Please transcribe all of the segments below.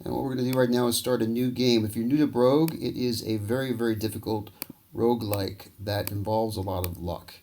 And what we're going to do right now is start a new game. If you're new to Brogue, it is a very, very difficult roguelike that involves a lot of luck.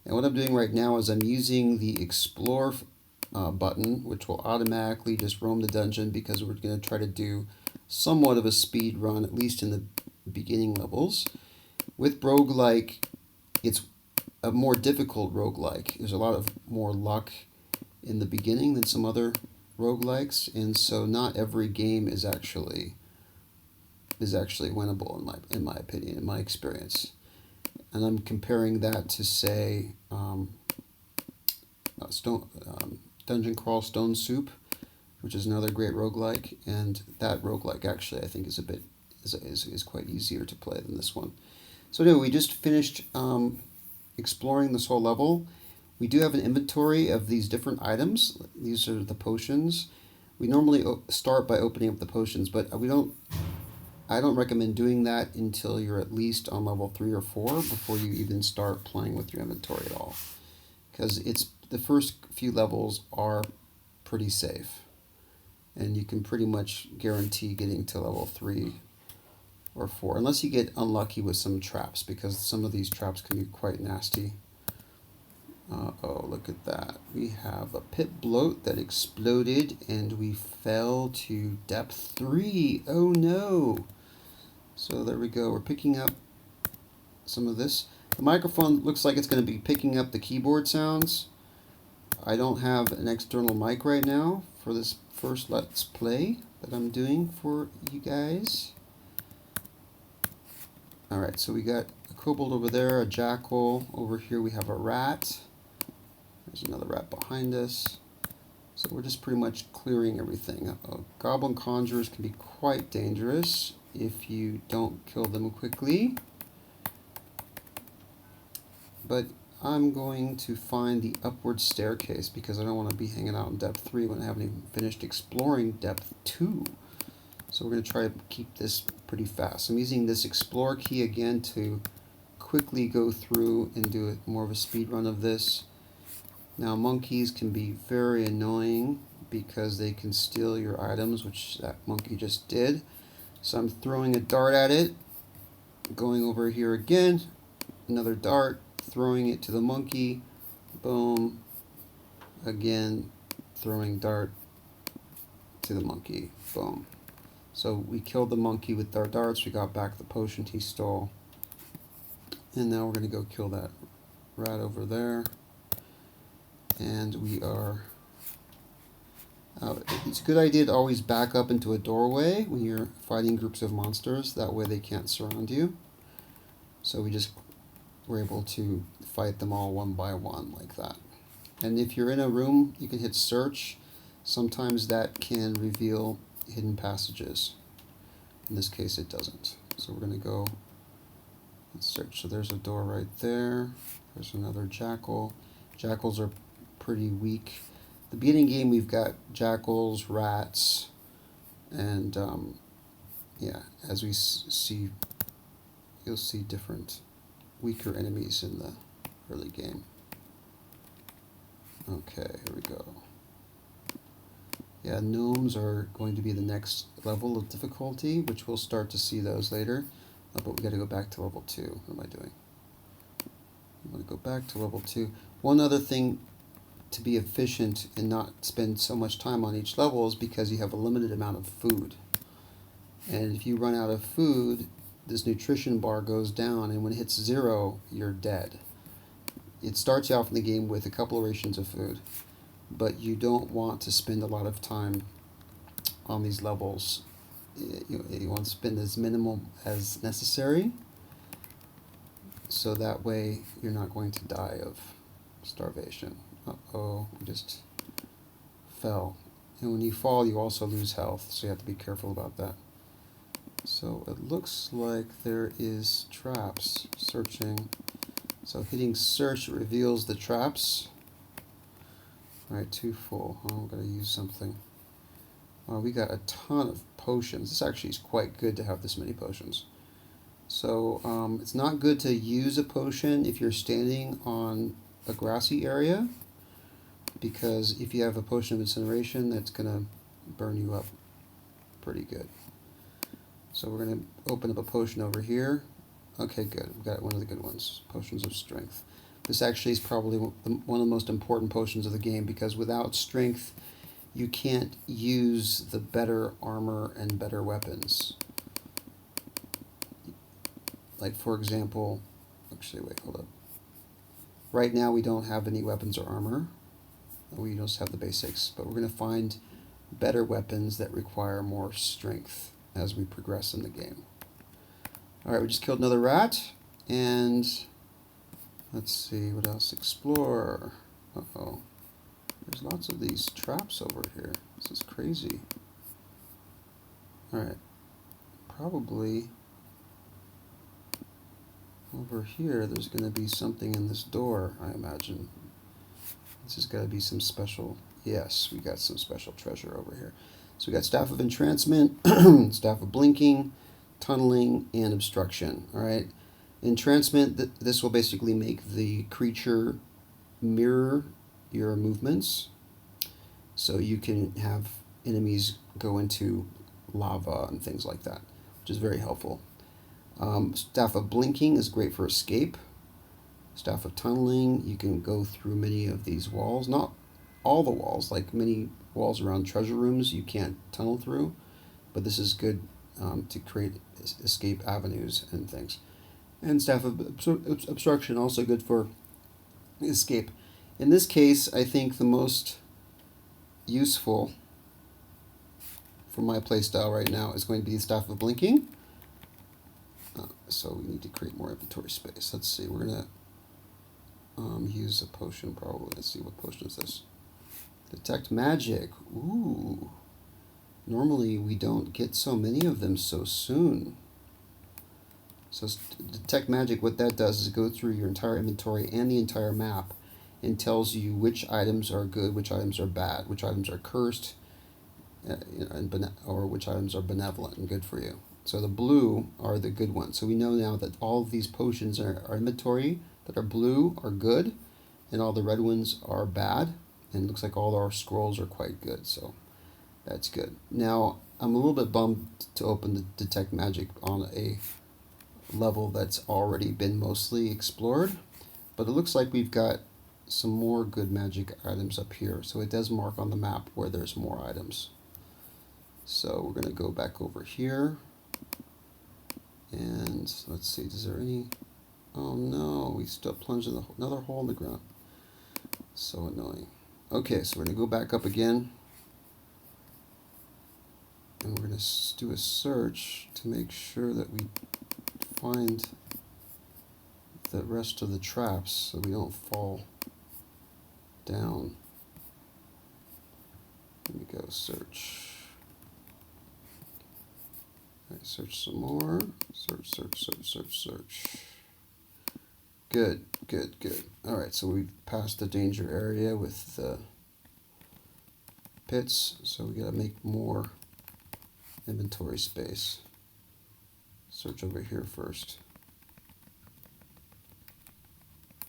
And what I'm doing right now is I'm using the Explore button, which will automatically just roam the dungeon because we're going to try to do somewhat of a speed run, at least in the beginning levels. With roguelike, it's a more difficult roguelike. There's a lot of more luck in the beginning than some other roguelikes, and so not every game is actually winnable in my opinion, in my experience. And I'm comparing that to, say, Dungeon Crawl Stone Soup, which is another great roguelike, and that roguelike actually I think is quite easier to play than this one. So anyway, we just finished exploring this whole level. We do have an inventory of these different items. These are the potions. We normally start by opening up the potions, but I don't recommend doing that until you're at least on level 3 or 4 before you even start playing with your inventory at all. Because the first few levels are pretty safe. And you can pretty much guarantee getting to level 3 or 4. Unless you get unlucky with some traps, because some of these traps can be quite nasty. Oh, look at that. We have a pit bloat that exploded and we fell to depth 3. Oh no! So there we go. We're picking up some of this. The microphone looks like it's going to be picking up the keyboard sounds. I don't have an external mic right now for this first Let's Play that I'm doing for you guys. Alright, so we got a kobold over there, a jackal. Over here we have a rat. There's another rat behind us. So we're just pretty much clearing everything. Goblin conjurers can be quite dangerous if you don't kill them quickly. But I'm going to find the upward staircase because I don't want to be hanging out in depth 3 when I haven't even finished exploring depth 2. So we're going to try to keep this pretty fast. I'm using this explore key again to quickly go through and do more of a speed run of this. Now monkeys can be very annoying because they can steal your items, which that monkey just did. So I'm throwing a dart at it, going over here again, another dart, throwing it to the monkey, boom, again, throwing dart to the monkey, boom. So we killed the monkey with our darts, we got back the potion he stole, and now we're going to go kill that rat over there. And we are... it's a good idea to always back up into a doorway when you're fighting groups of monsters. That way they can't surround you. So we're able to fight them all one by one like that. And if you're in a room, you can hit search. Sometimes that can reveal hidden passages. In this case, it doesn't. So we're going to go and search. So there's a door right there. There's another jackal. Jackals are pretty weak. The beginning game we've got jackals, rats, and yeah, as we see, you'll see different weaker enemies in the early game. Okay, here we go. Yeah, gnomes are going to be the next level of difficulty, which we'll start to see those later. But we got to go back to level 2. What am I doing? I'm going to go back to level 2. One other thing to be efficient and not spend so much time on each level is because you have a limited amount of food. And if you run out of food, this nutrition bar goes down, and when it hits 0, you're dead. It starts you off in the game with a couple of rations of food, but you don't want to spend a lot of time on these levels. You want to spend as minimal as necessary, so that way you're not going to die of starvation. Uh-oh, we just fell. And when you fall, you also lose health, so you have to be careful about that. So it looks like there is traps. Searching. So hitting search reveals the traps. Alright, 2 full. Oh, I'm going to use something. We got a ton of potions. This actually is quite good to have this many potions. So it's not good to use a potion if you're standing on a grassy area, because if you have a potion of incineration, that's going to burn you up. pretty good. So we're going to open up a potion over here. Okay, good. We've got one of the good ones. Potions of strength. This actually is probably one of the most important potions of the game, because without strength, you can't use the better armor and better weapons. Like, for example, actually, wait, hold up. Right now, we don't have any weapons or armor. We just have the basics, but we're going to find better weapons that require more strength as we progress in the game. All right, we just killed another rat, and let's see what else. Explore. Uh-oh. There's lots of these traps over here. This is crazy. All right. Probably over here there's going to be something in this door, I imagine. This has got to be some special... Yes, we got some special treasure over here. So we got Staff of Entrancement, Staff of Blinking, Tunneling, and Obstruction. All right. Entrancement, this will basically make the creature mirror your movements. So you can have enemies go into lava and things like that, which is very helpful. Staff of Blinking is great for escape. Staff of Tunneling, you can go through many of these walls. Not all the walls, like many walls around treasure rooms you can't tunnel through, but this is good to create escape avenues and things. And Staff of Obstruction, also good for escape. In this case, I think the most useful for my playstyle right now is going to be Staff of Blinking. So we need to create more inventory space. Let's see, we're going to use a potion probably. Let's see, what potion is this? Detect Magic. Ooh. Normally we don't get so many of them so soon. So Detect Magic, what that does is go through your entire inventory and the entire map and tells you which items are good, which items are bad, which items are cursed, or which items are benevolent and good for you. So the blue are the good ones. So we know now that all of these potions in our inventory that are blue are good, and all the red ones are bad. And it looks like all our scrolls are quite good, so that's good. Now, I'm a little bit bummed to open the Detect Magic on a level that's already been mostly explored, but it looks like we've got some more good magic items up here. So it does mark on the map where there's more items. So we're going to go back over here. And let's see, is there any... Oh no, we still plunged in another hole in the ground. So annoying. Okay, so we're going to go back up again. And we're going to do a search to make sure that we find the rest of the traps so we don't fall down. Let me go search. All right, search some more. Search. Good. All right, so we've passed the danger area with the pits, so we gotta make more inventory space. Search over here first.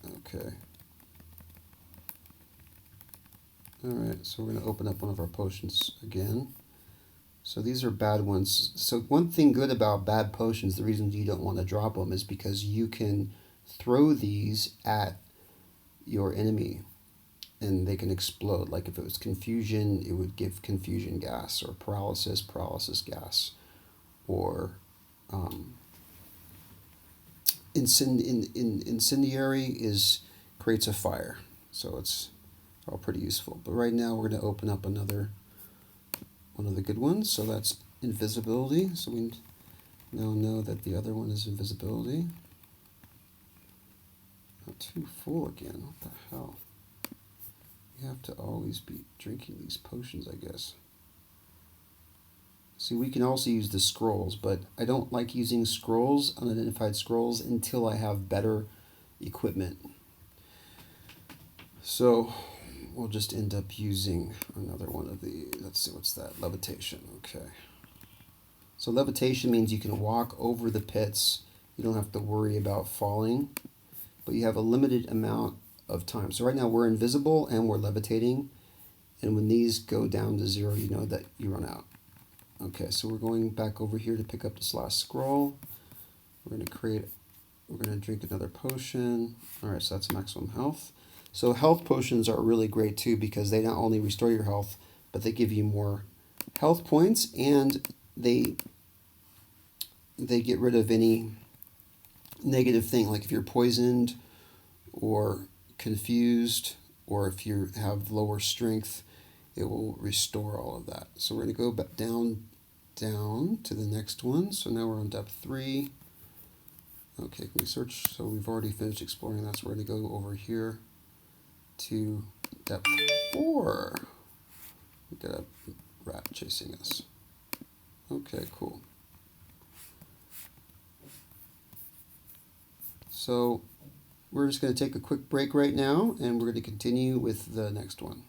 Okay. Alright, so we're going to open up one of our potions again. So these are bad ones. So one thing good about bad potions, the reason you don't want to drop them, is because you can throw these at your enemy and they can explode. Like if it was confusion, it would give confusion gas, or paralysis gas, or incendiary creates a fire. So it's all pretty useful. But right now we're going to open up another one of the good ones. So that's invisibility. So we now know that the other one is invisibility. Not too full again. What the hell? You have to always be drinking these potions, I guess. See, we can also use the scrolls, but I don't like using scrolls, unidentified scrolls, until I have better equipment. So we'll just end up using another one of the, let's see, what's that? Levitation, okay. So levitation means you can walk over the pits. You don't have to worry about falling, but you have a limited amount of time. So right now we're invisible and we're levitating, and when these go down to 0, you know that you run out. Okay, so we're going back over here to pick up this last scroll. We're going to drink another potion. All right, so that's maximum health. So health potions are really great too because they not only restore your health, but they give you more health points, and they get rid of any negative thing, like if you're poisoned or confused, or if you have lower strength, it will restore all of that. So we're going to go back down to the next one. So now we're on depth 3. Okay, can we search? So we've already finished exploring that, so we're going to go over here to depth 4. We got a rat chasing us. Okay, cool. So we're just going to take a quick break right now, and we're going to continue with the next one.